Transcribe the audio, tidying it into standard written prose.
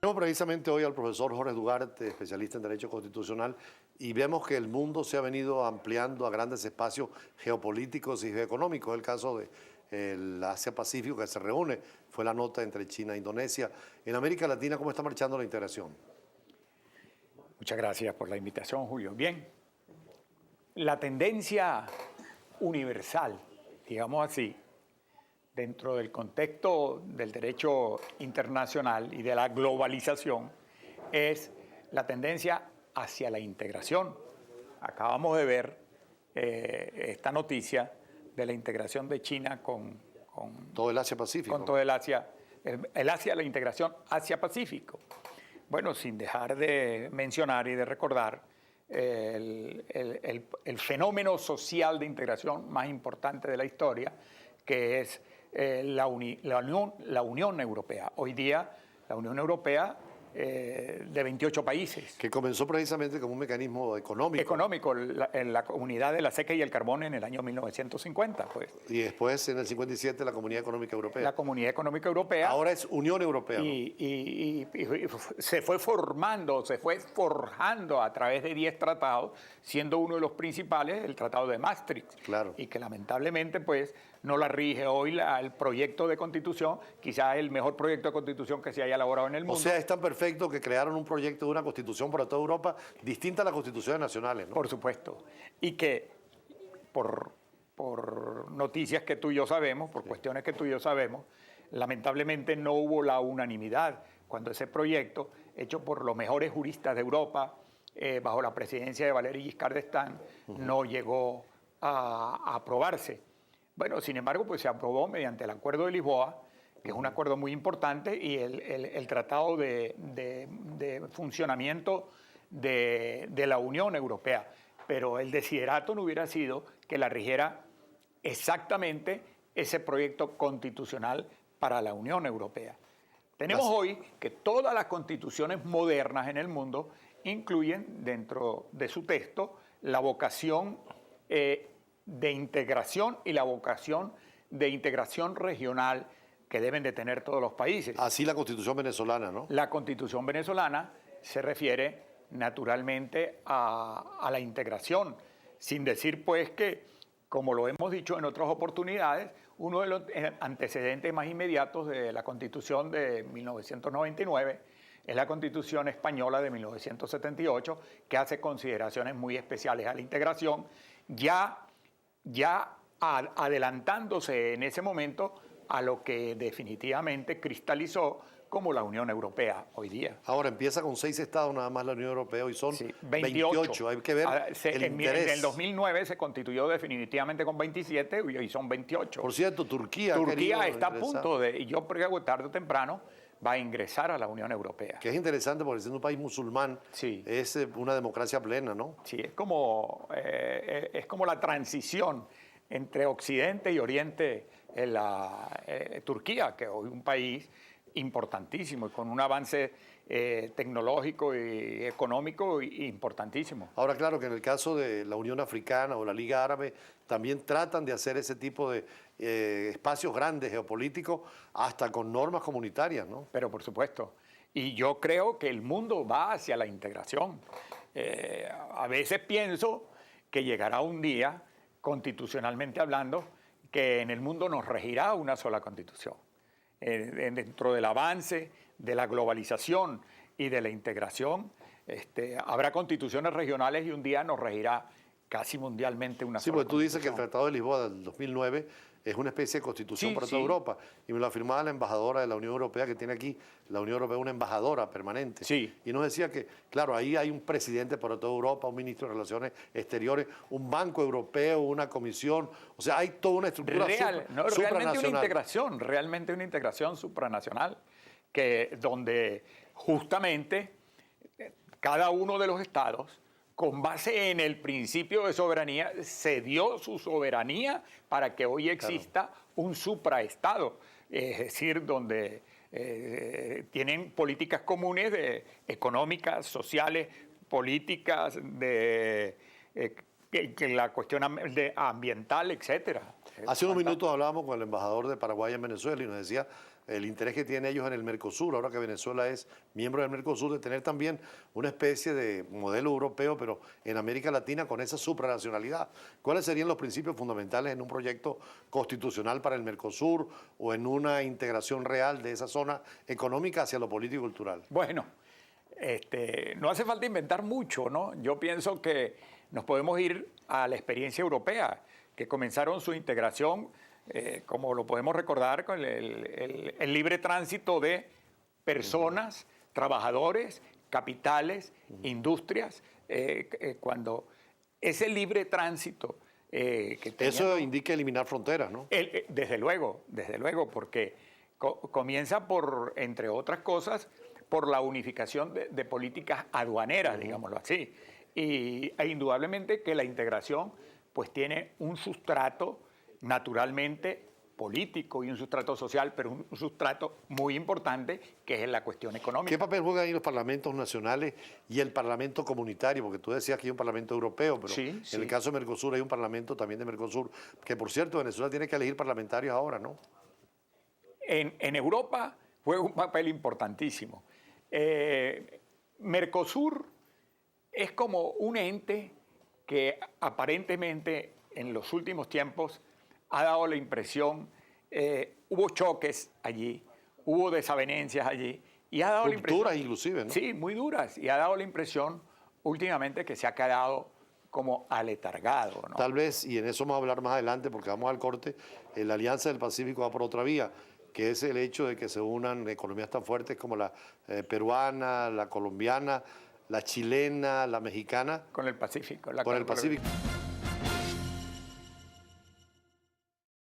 Tenemos precisamente hoy al profesor Jorge Dugarte, especialista en Derecho Constitucional, y vemos que el mundo se ha venido ampliando a grandes espacios geopolíticos y geoeconómicos. El caso del Asia-Pacífico que se reúne, fue la nota entre China e Indonesia. En América Latina, ¿cómo está marchando la integración? Muchas gracias por la invitación, Julio. Bien, la tendencia universal, digamos así, dentro del contexto del derecho internacional y de la globalización, es la tendencia hacia la integración. Acabamos de ver esta noticia de la integración de China con todo el Asia-Pacífico. Con todo el Asia, la integración Asia-Pacífico. Bueno, sin dejar de mencionar y de recordar el fenómeno social de integración más importante de la historia, que es la Unión Europea. Hoy día, la Unión Europea de 28 países. Que comenzó precisamente como un mecanismo económico. Económico, en la Comunidad de la Seca y el Carbón en el año 1950. Pues. Y después, en el 57, la Comunidad Económica Europea. La Comunidad Económica Europea. Ahora es Unión Europea, ¿no? Y se fue formando, se fue forjando a través de 10 tratados, siendo uno de los principales el Tratado de Maastricht. Claro. Y que lamentablemente, pues, no la rige hoy el proyecto de constitución, quizás el mejor proyecto de constitución que se haya elaborado en el mundo. O sea, es tan perfecto que crearon un proyecto de una constitución para toda Europa distinta a las constituciones nacionales, ¿no? Por supuesto. Y que por noticias que tú y yo sabemos, por cuestiones que tú y yo sabemos, lamentablemente no hubo la unanimidad cuando ese proyecto, hecho por los mejores juristas de Europa, bajo la presidencia de Valéry Giscard d'Estaing, no llegó a aprobarse. Bueno, sin embargo, pues se aprobó mediante el Acuerdo de Lisboa, que es un acuerdo muy importante, y el Tratado de Funcionamiento de la Unión Europea. Pero el desiderato no hubiera sido que la rigiera exactamente ese proyecto constitucional para la Unión Europea. Tenemos hoy que todas las constituciones modernas en el mundo incluyen dentro de su texto la vocación de integración y la vocación de integración regional que deben de tener todos los países. Así la Constitución venezolana, ¿no? La Constitución venezolana se refiere naturalmente a la integración, sin decir pues que, como lo hemos dicho en otras oportunidades, uno de los antecedentes más inmediatos de la Constitución de 1999 es la Constitución española de 1978, que hace consideraciones muy especiales a la integración, ya adelantándose en ese momento a lo que definitivamente cristalizó como la Unión Europea hoy día. Ahora empieza con 6 estados nada más la Unión Europea, hoy son 28. Hay que ver el interés. En el 2009 se constituyó definitivamente con 27 y hoy son 28. Por cierto, Turquía está a punto de, y yo creo que tarde o temprano, va a ingresar a la Unión Europea. Que es interesante porque siendo un país musulmán, sí, es una democracia plena, ¿no? Sí, es como la transición entre Occidente y Oriente en Turquía, que hoy es un país importantísimo y con un avance tecnológico y económico importantísimo. Ahora, claro que en el caso de la Unión Africana o la Liga Árabe también tratan de hacer ese tipo de espacios grandes geopolíticos hasta con normas comunitarias, ¿no? Pero por supuesto. Y yo creo que el mundo va hacia la integración. A veces pienso que llegará un día, constitucionalmente hablando, que en el mundo nos regirá una sola constitución. Dentro del avance, de la globalización y de la integración, habrá constituciones regionales y un día nos regirá casi mundialmente una sola constitución. Sí, porque tú dices que el Tratado de Lisboa del 2009 es una especie de constitución para toda Europa. Y me lo afirmaba la embajadora de la Unión Europea, que tiene aquí la Unión Europea una embajadora permanente. Sí. Y nos decía que, claro, ahí hay un presidente para toda Europa, un ministro de Relaciones Exteriores, un banco europeo, una comisión. O sea, hay toda una estructura supranacional. Realmente una integración supranacional, donde justamente cada uno de los estados, con base en el principio de soberanía, cedió su soberanía para que hoy exista un supraestado, es decir, donde tienen políticas comunes económicas, sociales, políticas, la cuestión ambiental, etcétera. Hace unos minutos hablábamos con el embajador de Paraguay en Venezuela y nos decía el interés que tienen ellos en el Mercosur, ahora que Venezuela es miembro del Mercosur, de tener también una especie de modelo europeo, pero en América Latina con esa supranacionalidad. ¿Cuáles serían los principios fundamentales en un proyecto constitucional para el Mercosur o en una integración real de esa zona económica hacia lo político y cultural? Bueno, no hace falta inventar mucho, ¿no? Yo pienso que nos podemos ir a la experiencia europea, que comenzaron su integración, como lo podemos recordar, con el libre tránsito de personas, trabajadores, capitales, industrias, cuando ese libre tránsito que eso indica eliminar fronteras, ¿no? Desde luego, porque comienza por, entre otras cosas, por la unificación de políticas aduaneras, digámoslo así. E indudablemente que la integración pues tiene un sustrato naturalmente político y un sustrato social, pero un sustrato muy importante que es la cuestión económica. ¿Qué papel juegan ahí los parlamentos nacionales y el parlamento comunitario? Porque tú decías que hay un parlamento europeo, pero Sí. en el caso de Mercosur hay un parlamento también de Mercosur, que por cierto Venezuela tiene que elegir parlamentarios ahora, ¿no? En Europa juega un papel importantísimo. Mercosur es como un ente que aparentemente en los últimos tiempos ha dado la impresión, hubo choques allí, hubo desavenencias allí, y ha dado la impresión... Duras inclusive, ¿no? Sí, muy duras, y ha dado la impresión últimamente que se ha quedado como aletargado, ¿no? Tal vez, y en eso vamos a hablar más adelante porque vamos al corte, la Alianza del Pacífico va por otra vía, que es el hecho de que se unan economías tan fuertes como la peruana, la colombiana, la chilena, la mexicana. Con el Pacífico. Con el Pacífico.